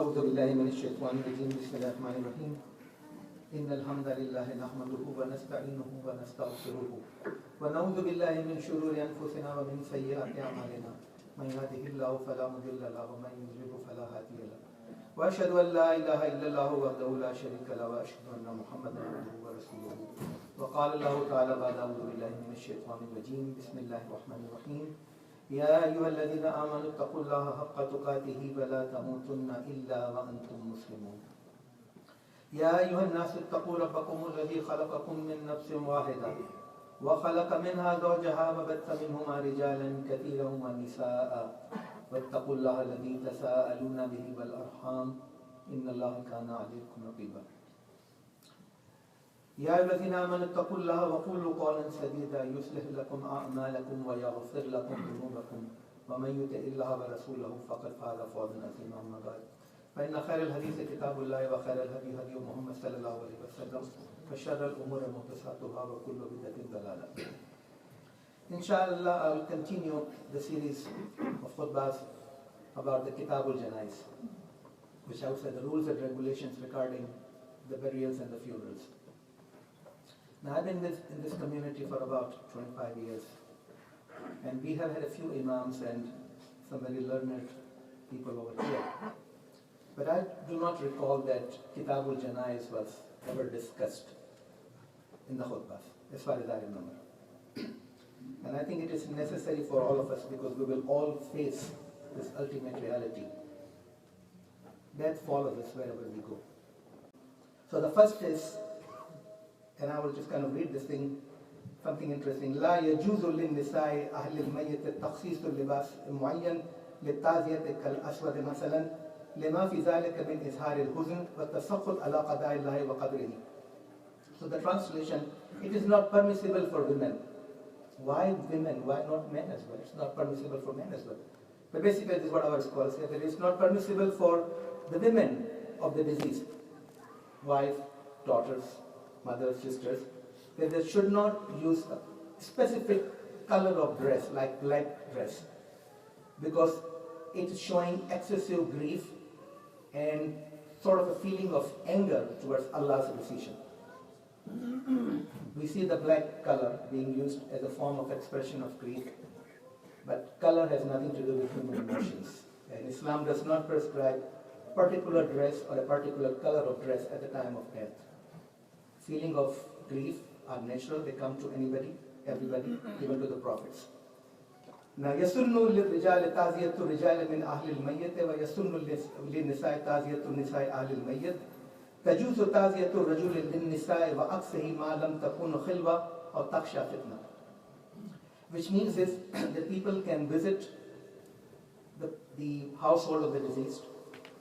أعوذ بالله من الشيطان الرجيم بسم الله الرحمن الرحيم إن الحمد لله نحمده ونستعينه ونستغفره ونعوذ بالله من شرور أنفسنا ومن سيئات أعمالنا من يهده الله فلا مضل له ومن يضلل فلا هادي له وأشهد أن لا إله إلا الله وحده لا شريك له وأشهد أن محمدا عبده ورسوله وقال الله تعالى بعد أعوذ بالله من الشيطان الرجيم بسم الله الرحمن الرحيم يا أيها الذين آمنوا اتقوا الله حق تقاته ولا تموتن إلا وأنتم مسلمون يا أيها الناس اتقوا ربكم الذي خلقكم من نفس واحدة وخلق منها زوجها وبث منهما رجالا كثيرا ونساء واتقوا الله الذي تساءلون به والأرحام إن الله كان عليكم رقيبا يا أيها الذين آمنوا اتقوا الله وقولوا قولا سديدا يصلح لكم أعمالكم ويغفر لكم ذنوبكم ومن يطع الله ورسوله فقد فاز فوزا عظيما أما بعد فإن خير الحديث كتاب الله وخير الهدي هدي محمد صلى الله عليه وسلم وشر الأمور محدثاتها وكل بدعة ضلالة. Inshallah, I will continue the series of khutbahs about the Kitab al-Janais, which outside the rules and regulations regarding the burials and the funerals. Now, I've been in this community for about 25 years, and we have had a few imams and some very learned people over here. But I do not recall that Kitab al-Janais was ever discussed in the khutbahs, as far as I remember. And I think it is necessary for all of us because we will all face this ultimate reality. Death follows us wherever we go. So the first is, and I will just kind of read this thing, something interesting. لا يجوز للنساء أهل الميت التخصيص اللباس معين للتعزية كالأسود مثلا لما في ذلك من إظهار الحزن والتسخط على قضاء الله وقدره. So the translation, it is not permissible for women. Why women? Why not men as well? It's not permissible for men as well. But basically this is what our scholars say, that it's not permissible for the women of the deceased, wife, daughters, mothers, sisters, that they should not use a specific color of dress, like black dress, because it is showing excessive grief and sort of a feeling of anger towards Allah's decision. We see the black color being used as a form of expression of grief, but color has nothing to do with human emotions. And Islam does not prescribe a particular dress or a particular color of dress at the time of death. Feeling of grief are natural, they come to anybody, everybody, even to the prophets. Now, يَسُنُّ لِلرِّجَالِ تَعْزِيَةُ الرِّجَالِ مِنْ أَهْلِ الْمَيِّتِ وَيَسُنُّ لِلنِّسَاءِ تَعْزِيَةُ النِّسَاءِ أَهْلِ الْمَيِّتِ تَجُوزُ تَعْزِيَةُ الرَّجُلِ لِلنِّسَاءِ وَأَكْسِهِ مَا لَمْ تَكُنْ خِلْوَةً أَوْ تَخْشَى فِتْنَةً. Which means is that people can visit the household of the deceased.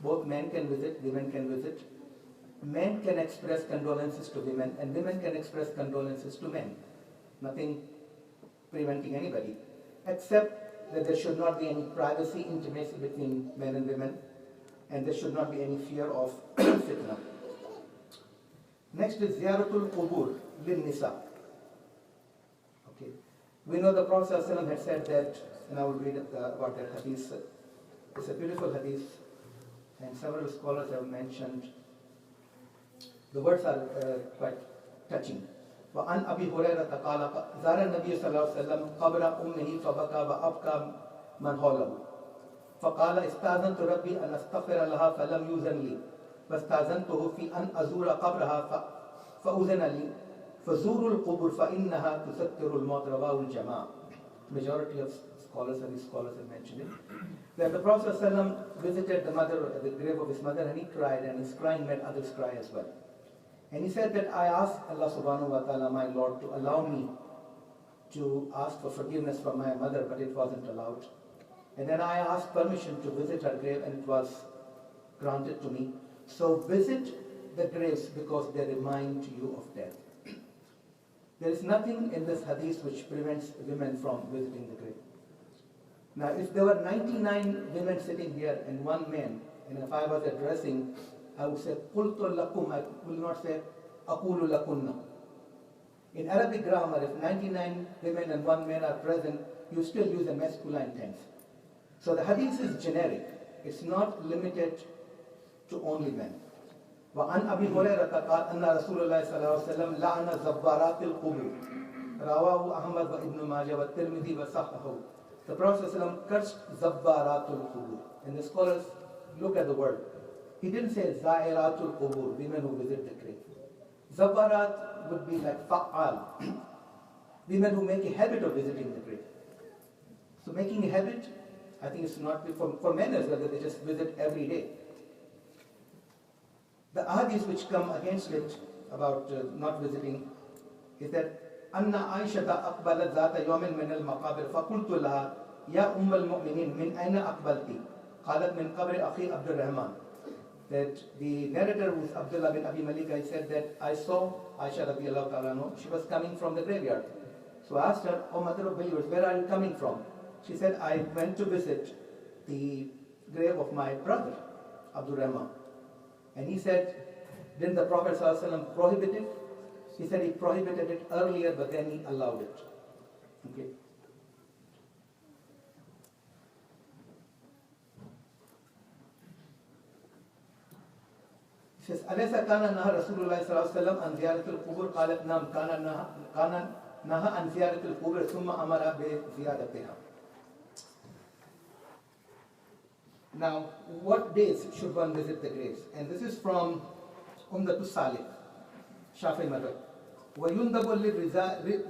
Both men can visit, women can visit. Men can express condolences to women, and women can express condolences to men. Nothing preventing anybody, except that there should not be any privacy, intimacy between men and women, and there should not be any fear of fitna. Next is Ziyaratul Qubur lil Nisa. Okay. We know the Prophet ﷺ had said that, and I will read about that hadith. It's a beautiful hadith, and several scholars have mentioned. The words are quite touching. وعن أبي هريرة قال زار النبي صلى الله عليه وسلم قبر أمه فبكى وأبكى من حوله فقال استأذنت ربي أن أستغفر لها فلم يؤذن لي فاستأذنته في أن أزور قبرها فأذن لي فزوروا القبور فإنها تستر الموت رواه الجماعة. Majority of scholars and scholars have mentioned it. That the Prophet ﷺ visited the grave of his mother, and he cried, and his crying made others cry as well. And he said that I asked Allah subhanahu wa ta'ala, my Lord, to allow me to ask for forgiveness from my mother, but it wasn't allowed. And then I asked permission to visit her grave, and it was granted to me. So visit the graves because they remind you of death. There is nothing in this hadith which prevents women from visiting the grave. Now, if there were 99 women sitting here and one man, and if I was addressing, I would say, قُلْتُ لَكُمْ, I will not say, أَقُولُ لَكُنَّ. In Arabic grammar, if 99 women and one man are present, you still use a masculine tense. So the hadith is generic. It's not limited to only men. وعن أبي هريرة قال أن رسول الله صلى الله عليه وسلم لعن زبارات القبور رواه أحمد وابن ماجه والترمذي وصححه. The Prophet ﷺ cursed zabbaratul qubur. And the scholars look at the word. He didn't say zairatul qubur, women who visit the grave. Zabbarat would be like fa'al, women who make a habit of visiting the grave. So making a habit, I think it's not for men as well, that they just visit every day. The ahadith which come against it about not visiting is that أن عائشة أقبلت ذات يوم من المقابر فقلت لها يا أم المؤمنين من أين أقبلتِ؟ قالت من قبر أخي عبد الرحمن. That the narrator, who is Abdullah bin Abi Malika, said that I saw Aisha radiallahu ta'ala anha, she was coming from the graveyard. So I asked her, "Oh mother of believers, where are you coming from?" She said, "I went to visit the grave of my brother, Abdul Rahman." And he said, "Didn't the Prophet ﷺ prohibit it?" He said he prohibited it earlier, but then he allowed it. Okay. He says, أليس كان نهى رسول الله صلى الله عليه وسلم عن زيارة القبور؟ قالت نعم كان نهى عن زيارة القبور ثم أمر بزيارتها. Now, what days should one visit the graves? And this is from Umdatul Saleem, Shafi'i Madhab. ويندب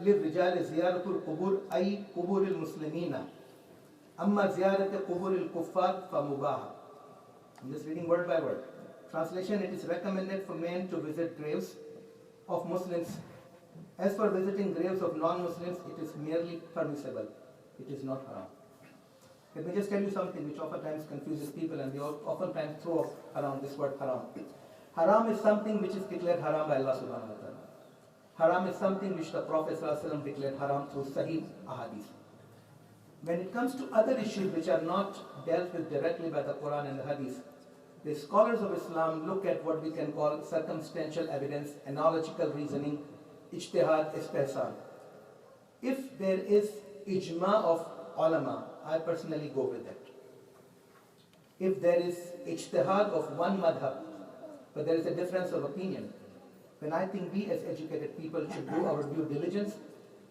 للرجال زيارة القبور أي قبور المسلمين أما زيارة قبور الكفار فمباحة. I'm just reading word by word. Translation: it is recommended for men to visit graves of Muslims. As for visiting graves of non-Muslims, it is merely permissible. It is not haram. Let me just tell you something which oftentimes confuses people, and we oftentimes throw around this word haram. Haram is something which is declared haram by Allah subhanahu wa ta'ala. Haram is something which the Prophet ﷺ declared haram through Sahih Ahadith. When it comes to other issues which are not dealt with directly by the Quran and the Hadith, the scholars of Islam look at what we can call circumstantial evidence, analogical reasoning, ijtihad, istihsan. If there is ijma of ulama, I personally go with that. If there is ijtihad of one madhab, but there is a difference of opinion, then I think we as educated people should do our due diligence,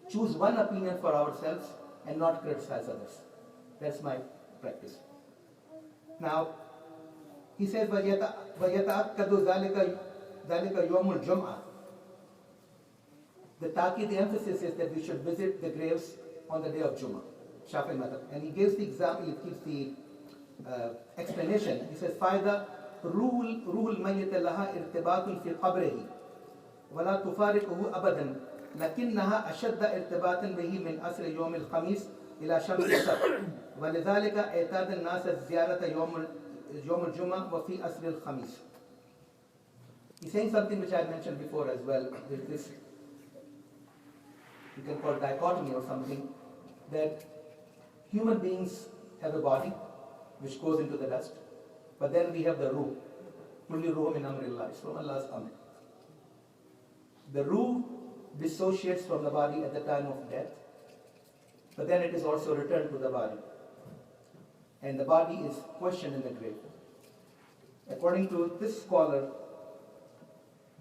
choose one opinion for ourselves and not criticize others. That's my practice. Now, he says, وَيَتَأَكَّدُ ذَلِكَ يَوْمُ الْجُمْعَةِ. The emphasis is that we should visit the graves on the day of Jummah, Shafi'i Madhab. And he gives the example, he gives the explanation. He says, فَإِذَا روح الميت لها ارتباط في قبره ولا تفارقه أبدا لكنها أشد ارتباطا به من أسر يوم الخميس إلى شمس السبت ولذلك اعتاد الناس الزيارة يوم الجمعة وفي أسر الخميس. He's saying something which I mentioned before as well. There's this, you can call it dichotomy or something, that human beings have a body which goes into the dust, but then we have the ruh. Kulli ruh min amrillah, it's from Allah's amr. The ruh dissociates from the body at the time of death, but then it is also returned to the body. And the body is questioned in the grave. According to this scholar,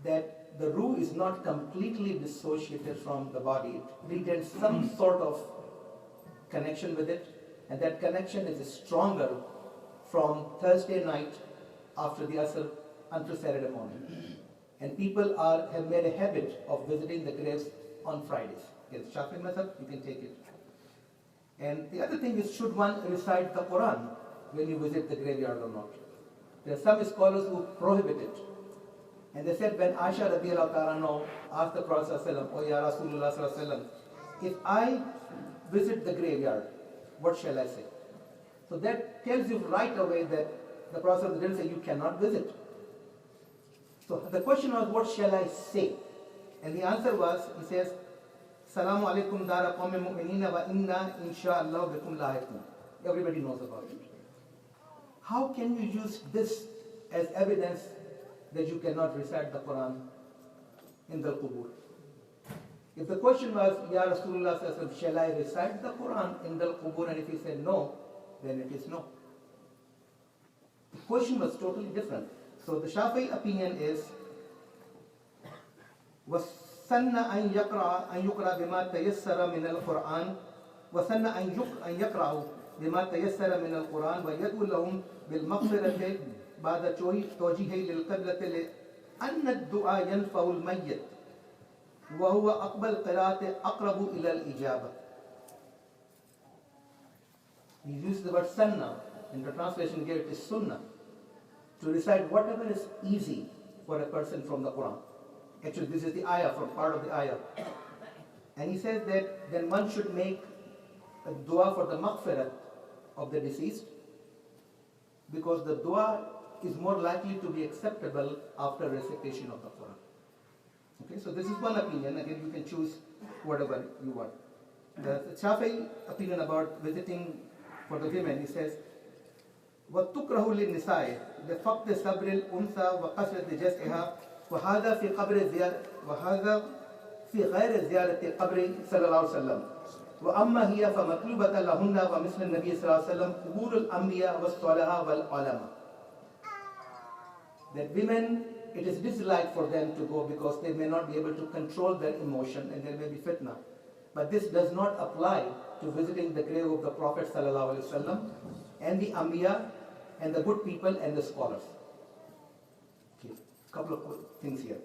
that the ruh is not completely dissociated from the body. It retains some sort of connection with it, and that connection is stronger from Thursday night after the Asr until Saturday morning. And people have made a habit of visiting the graves on Fridays. It's Shafi'i Madhab, you can take it. And the other thing is, should one recite the Quran when you visit the graveyard or not? There are some scholars who prohibit it. And they said, when Aisha radiallahu ta'ala asked the Prophet ﷺ, "Oh Ya Rasulullah ﷺ, if I visit the graveyard, what shall I say?" So that tells you right away that the Prophet didn't say you cannot visit. So the question was, what shall I say? And the answer was, he says, "Salamu alaikum dara qawmi mu'minina wa inna insha'Allah bikum lahiqun." Everybody knows about it. How can you use this as evidence that you cannot recite the Quran in the qubur? If the question was, "Ya Rasulullah sallallahu alaihi wasallam, shall I recite the Quran in the qubur?" and if he said no, then it is no. The question was totally different. So the Shafi'i opinion is وَسَنَّ أَن يُقْرَأَ بِمَا تَيَسَّرَ مِنَ الْقُرْآنِ وَسَنَّ أَن يَقْرَأُوا بِمَا تَيَسَّرَ مِنَ الْقُرْآنِ وَيَدْعُو لَهُم بِالْمَغْفِرَةِ بعد توجيه للقبلة لأن الدعاء ينفع الميت وهو أقبل قراءة أقرب إلى الإجابة. He used the word sanna. In the translation here it is sunnah. To recite whatever is easy for a person from the Quran. Actually, this is the ayah, from part of the ayah. And he says that then one should make a dua for the maghfirah of the deceased, because the dua is more likely to be acceptable after recitation of the Quran. Okay, so this is one opinion. Again, you can choose whatever you want. The Shafi'i opinion about visiting for the women, he says, وَتُكْرَهُ لِلنِّسَاءِ لِفَقْدِ صَبْرِ الْأُنْثَى وَقَسْرَةِ جَزْعِهَا وَهَذَا فِي قَبْرِ وَهَذَا في غير زيارة قبر صلى الله عليه وسلم وأما هي فمطلوبة لهن ومثل النبي صلى الله عليه وسلم قبور الأنبياء والصالحة والعلماء. That women, it is disliked for them to go because they may not be able to control their emotion and there may be fitna. But this does not apply to visiting the grave of the Prophet sallallahu alaihi wasallam and the Anbiya and the good people and the scholars. Okay, couple of things here.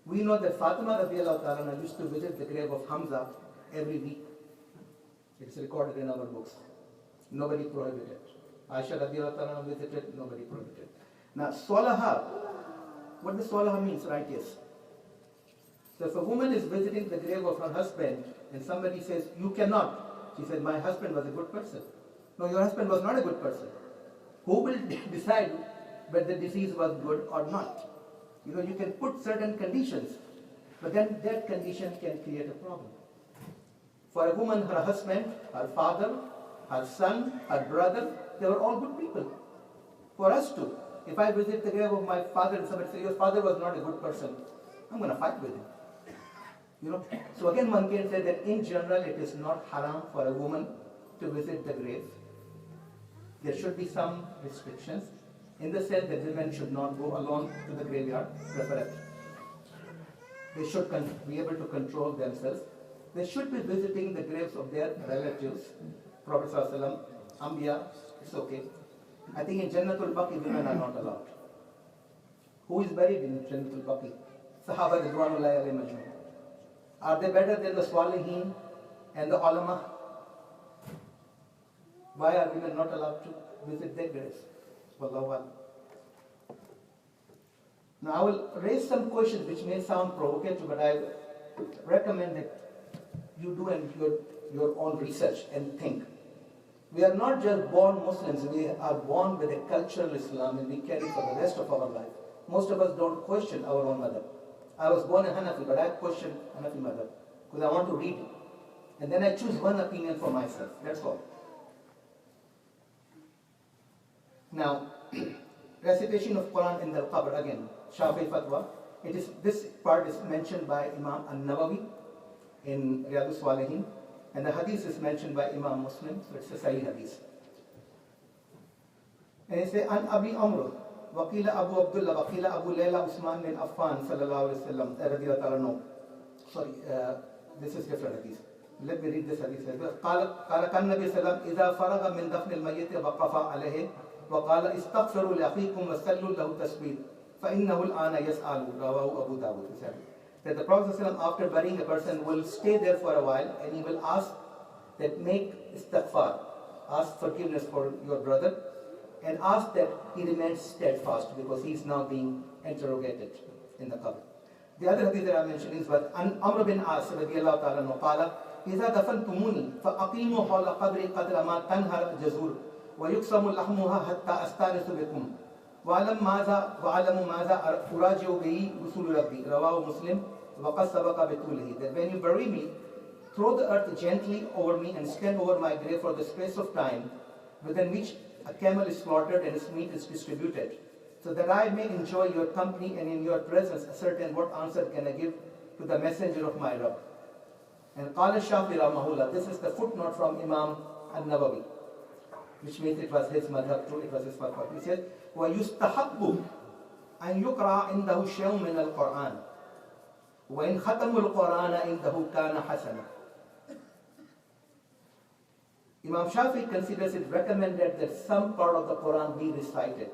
We know that Fatima radiallahu ta'ala used to visit the grave of Hamza every week. It's recorded in our books. Nobody prohibited. Aisha radiallahu ta'ala visited, nobody prohibited. Now, Salaha, what does Salaha means? Righteous. So if a woman is visiting the grave of her husband and somebody says, you cannot, she said, my husband was a good person. No, your husband was not a good person. Who will decide whether the deceased was good or not? You know, you can put certain conditions, but then that condition can create a problem. For a woman, her husband, her father, her son, her brother, they were all good people. For us too. If I visit the grave of my father and somebody says, your father was not a good person, I'm going to fight with him. You know? So again, one can say that in general, it is not haram for a woman to visit the grave. There should be some restrictions, in the sense that women should not go alone to the graveyard, preferably. They should be able to control themselves. They should be visiting the graves of their relatives. Prophet ﷺ, Anbiya, it's okay. I think in Jannatul Baqi, women are not allowed. Who is buried in Jannatul Baqi? Sahaba Ridwanullahi alayhim ajma'in. Are they better than the Salihin and the ulama? Why are women not allowed to visit their graves? Wallahu a'lam. Now I will raise some questions which may sound provocative, but I recommend that you do your own research and think. We are not just born Muslims, we are born with a cultural Islam and we carry for the rest of our life. Most of us don't question our own mother. I was born a Hanafi, but I question Hanafi mother because I want to read it. And then I choose one opinion for myself. That's all. Now, recitation of Quran in the Qabr, again, Shafi'i Fatwa. This part is mentioned by Imam An-Nawawi in Riyadus Salihin, and the hadith is mentioned by Imam Muslim, so it's a Sahih hadith. And it says, An Abi Amr, Waqila Abu Abdullah, Waqila Abu Layla Usman bin Affan, sallallahu alayhi wa sallam, radiyallahu ta'ala no. Sorry, this is different hadith. Let me read this hadith. قال كان النبي صلى الله عليه وسلم إذا فرغ من دفن الميت وقف عليه وقال استغفروا لأخيكم وسلوا له تسبيح فإنه الآن يسأل رواه أبو داود. That the Prophet ﷺ, after burying a person, will stay there for a while and he will ask that make istighfar, ask forgiveness for your brother, and ask that he remains steadfast because he is now being interrogated in the qabr. The other hadith that I mentioned is what Amr bin As radiyallahu ta'ala anhu qala إذا دفنتموني فأقيموا حول قبري قدر ما تنهر الجزور ويقسم لحمها حتى أستانس بكم وعلم ماذا أراجع به رسول ربي رواه مسلم وقد سبق بطوله. That when you bury me, throw the earth gently over me and stand over my grave for the space of time within which a camel is slaughtered and its meat is distributed, so that I may enjoy your company and in your presence ascertain what answer can I give to the messenger of my Rabb. And Qala Shafi Rahmahullah, this is the footnote from Imam An-Nawawi, which means it was his madhab too, it was his fatwa. He said, وَيُسْتَحَبُّ أن يقرأ عنده شيء من القرآن وإن ختموا القرآن عنده كان حسنا. Imam Shafi considers it recommended that some part of the Quran be recited.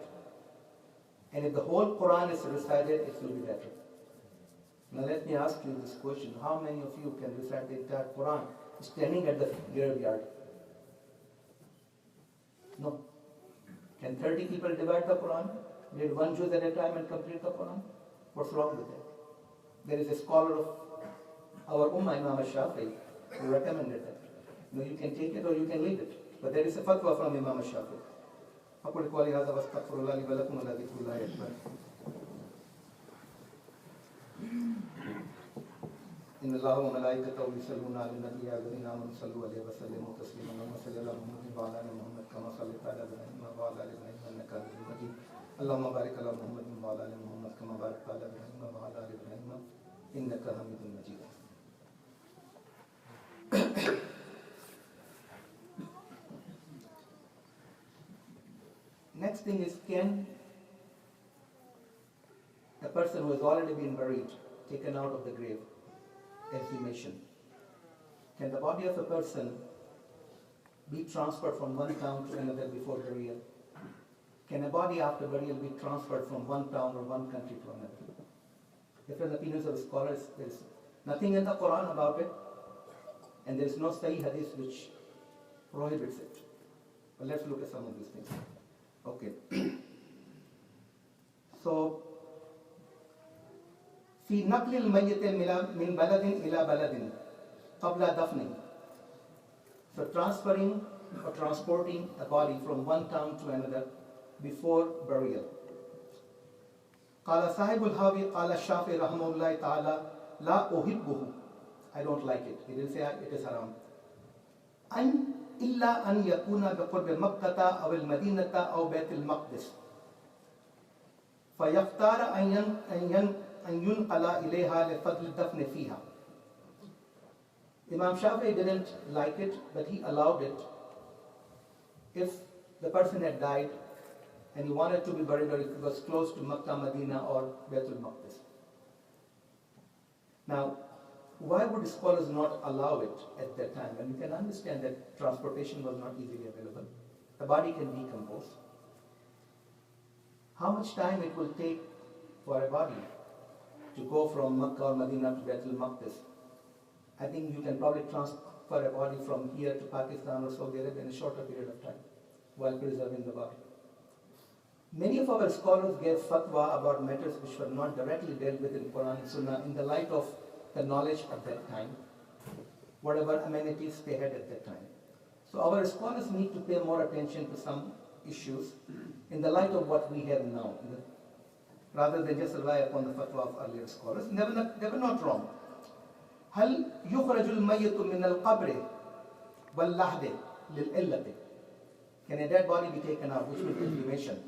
And if the whole Quran is recited, it will be better. Now let me ask you this question. How many of you can recite the entire Quran standing at the graveyard? No. Can 30 people divide the Quran? Read one juz at a time and complete the Quran? What's wrong with that? There is a scholar of our Ummah, Imam Shafi, who recommended that. You can take it or you can leave it. But there is a fatwa from Imam Shafi. أقول قولي هذا واستغفر الله لي ولكم ولذكر الله أكبر. إن الله وملائكته يصلون على النبي يا الذين آمنوا صلوا عليه وسلموا تسليما اللهم صل على محمد وعلى آل محمد كما صليت على إبراهيم وعلى آل إبراهيم إنك حميد مجيد اللهم بارك على محمد وعلى آل محمد كما باركت على إبراهيم وعلى آل إبراهيم إنك حميد مجيد. Next thing is, can a person who has already been buried, taken out of the grave, exhumation, can the body of a person be transferred from one town to another before burial? Can a body after burial be transferred from one town or one country to another? Different opinions of scholars. There is nothing in the Quran about it, and there is no Sahih Hadith which prohibits it. But let's look at some of these things. Okay. So, في نقل الميت من بلد إلى بلد قبل دفنه. So transferring or transporting a body from one town to another before burial. قال صاحب الهاوي قال الشافعي رحمه الله تعالى لا أحبه. I don't like it. He didn't say it is haram. إلا أن يكون بقرب مكة أو المدينة أو بيت المقدس فيختار أن ينقل إليها لفضل الدفن فيها. Imam Shafi'i didn't like it, but he allowed it if the person had died and he wanted to be buried or it was close to Makkah, Medina or Baitul Maqdis. Now, why would scholars not allow it at that time? And you can understand that transportation was not easily available. The body can decompose. How much time it will take for a body to go from Makkah or Medina to Baitul Maqdis? I think you can probably transfer a body from here to Pakistan or Saudi Arabia in a shorter period of time while preserving the body. Many of our scholars gave fatwa about matters which were not directly dealt with in Quran and Sunnah in the light of the knowledge at that time, whatever amenities they had at that time. So our scholars need to pay more attention to some issues in the light of what we have now, rather than just rely upon the fatwa of earlier scholars. They were not wrong. هل يخرج الميت من القبر واللحد للعلة? Can a dead body be taken out, which means exhumation?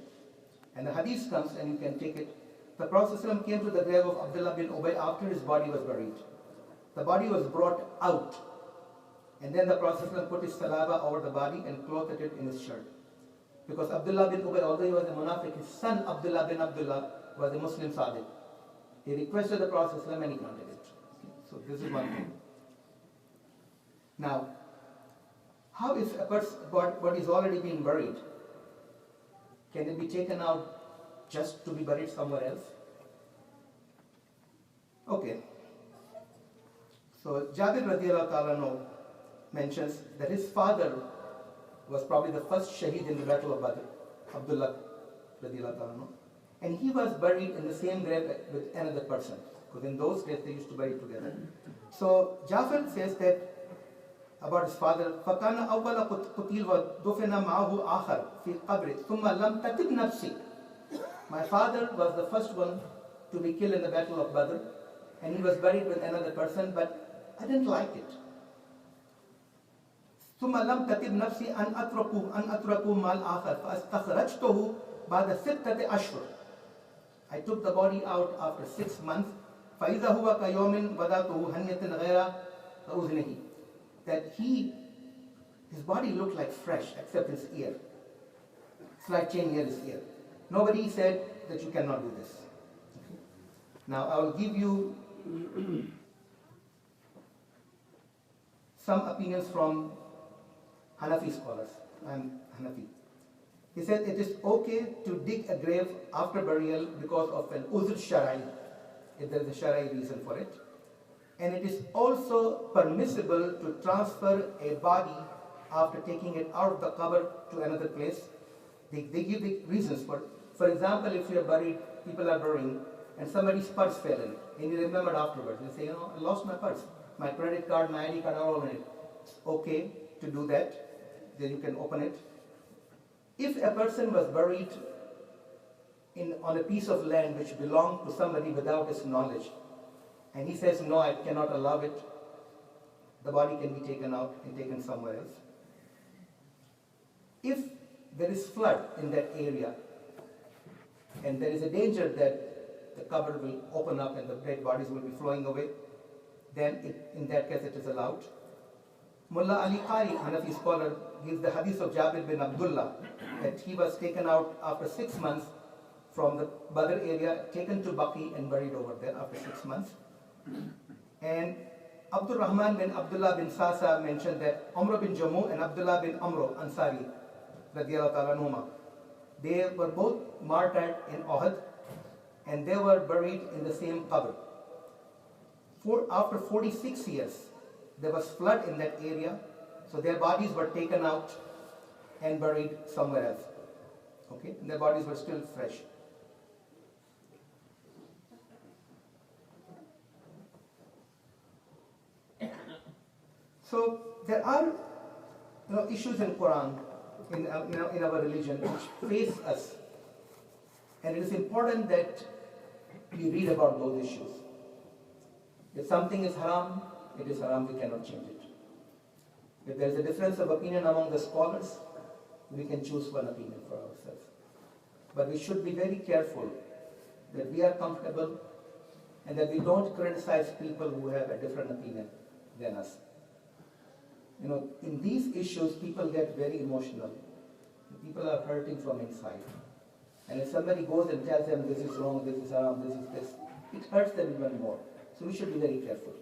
And the hadith comes and you can take it. The Prophet ﷺ came to the grave of Abdullah bin Ubay after his body was buried. The body was brought out, and then the Prophet ﷺ put his saliva over the body and clothed it in his shirt. Because Abdullah bin Ubay, although he was a munafiq, his son Abdullah bin Abdullah was a Muslim Sadiq. He requested the Prophet ﷺ and he granted it. So this is one thing. Now, how if a person's body is already been buried? Can it be taken out just to be buried somewhere else? Okay. So Jabir radiallahu ta'ala mentions that his father was probably the first shaheed in the battle of Badr, Abdullah radiallahu ta'ala, and he was buried in the same grave with another person, because in those days they used to bury together. So Jafar says that about his father, فَكَانَ أَوَّلَ قُتِيلْ وَدُفِنَ مَعَهُ آخَرْ فِي الْقَبْرِ ثُمَّ لَمْ تَتِبْ نَفْسِي. My father was the first one to be killed in the battle of Badr, and he was buried with another person, but I didn't like it. ثُمَّ لَمْ تَتِبْ نَفْسِي أَنْ أَتْرَكُوا مَا الْآخَرْ فَأَسْتَخْرَجْتُهُ بَعْدَ سِتَّةِ أَشْهُرٍ. I took the body out after 6 months. فَإِذَا هُوَ كَيَوْمٍ وَدَاتُهُ هَنْيَةٍ غَيْرَ أُذْنِهِ. That his body looked like fresh, except his ear. Slight chain near his ear. Nobody said that you cannot do this. Now I will give you some opinions from Hanafi scholars. I'm Hanafi. He said it is okay to dig a grave after burial because of an uzr shara'i, if there is a shara'i reason for it. And it is also permissible to transfer a body after taking it out of the qabr to another place. They give the reasons for it. For example, if you are buried, people are burying, and somebody's purse fell in it, and you remembered afterwards. You say, I lost my purse. My credit card, my ID card are all in it. It's okay to do that. Then you can open it. If a person was buried on a piece of land which belonged to somebody without his knowledge, and he says, no, I cannot allow it, the body can be taken out and taken somewhere else. If there is flood in that area, and there is a danger that the cover will open up and the dead bodies will be flowing away, then in that case it is allowed. Mullah Ali Qari, Hanafi scholar, gives the hadith of Jabir bin Abdullah that he was taken out after 6 months from the Badr area, taken to Baqi and buried over there after 6 months. And Abdul Rahman bin Abdullah bin Sasa mentioned that Umar bin Jammu and Abdullah bin Amro Ansari, radiyallahu ta'ala anhuma, they were both martyred in Uhud and they were buried in the same qabr. After 46 years, there was flood in that area, so their bodies were taken out and buried somewhere else. Okay, and their bodies were still fresh. So there are issues in Quran, in our religion, which face us, and it is important that we read about those issues. If something is haram, it is haram, we cannot change it. If there is a difference of opinion among the scholars, we can choose one opinion for ourselves. But we should be very careful that we are comfortable and that we don't criticize people who have a different opinion than us. In these issues, people get very emotional. People are hurting from inside. And if somebody goes and tells them this is wrong, this is haram, this is this, it hurts them even more. So we should be very careful.